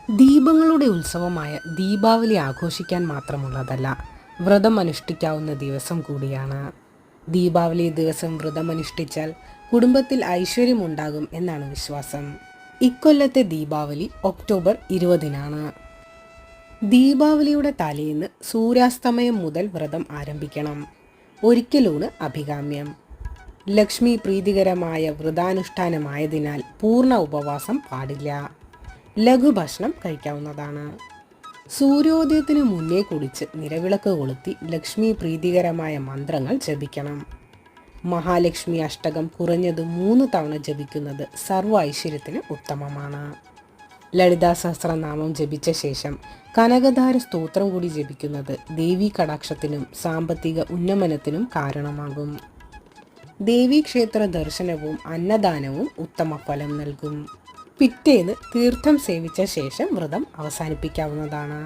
ദീപങ്ങളുടെ ഉത്സവമായ ദീപാവലി ആഘോഷിക്കാൻ മാത്രമുള്ളതല്ല, വ്രതം അനുഷ്ഠിക്കാവുന്ന ദിവസം കൂടിയാണ്. ദീപാവലി ദിവസം വ്രതമനുഷ്ഠിച്ചാൽ കുടുംബത്തിൽ ഐശ്വര്യമുണ്ടാകും എന്നാണ് വിശ്വാസം. ഇക്കൊല്ലത്തെ ദീപാവലി ഒക്ടോബർ 20-നാണ്. ദീപാവലിയുടെ തലേന്ന് സൂര്യാസ്തമയം മുതൽ വ്രതം ആരംഭിക്കണം. ഒരിക്കലൂണ് അഭികാമ്യം. ലക്ഷ്മി പ്രീതികരമായ വ്രതാനുഷ്ഠാനമായതിനാൽ പൂർണ്ണ ഉപവാസം പാടില്ല. ലഘുഭക്ഷണം കഴിക്കാവുന്നതാണ്. സൂര്യോദയത്തിനു മുന്നേ കുടിച്ച് നിലവിളക്ക് കൊളുത്തി ലക്ഷ്മി പ്രീതികരമായ മന്ത്രങ്ങൾ ജപിക്കണം. മഹാലക്ഷ്മി അഷ്ടകം കുറഞ്ഞത് 3 തവണ ജപിക്കുന്നത് സർവ്വ ഐശ്വര്യത്തിന് ഉത്തമമാണ്. ലളിതാ സഹസ്രനാമം ജപിച്ച ശേഷം കനകധാര സ്തോത്രം കൂടി ജപിക്കുന്നത് ദേവീ കടാക്ഷത്തിനും സാമ്പത്തിക ഉന്നമനത്തിനും കാരണമാകും. ദേവീക്ഷേത്ര ദർശനവും അന്നദാനവും ഉത്തമ ഫലം നൽകും. പിറ്റേന്ന് തീർത്ഥം സേവിച്ച ശേഷം വ്രതം അവസാനിപ്പിക്കാവുന്നതാണ്.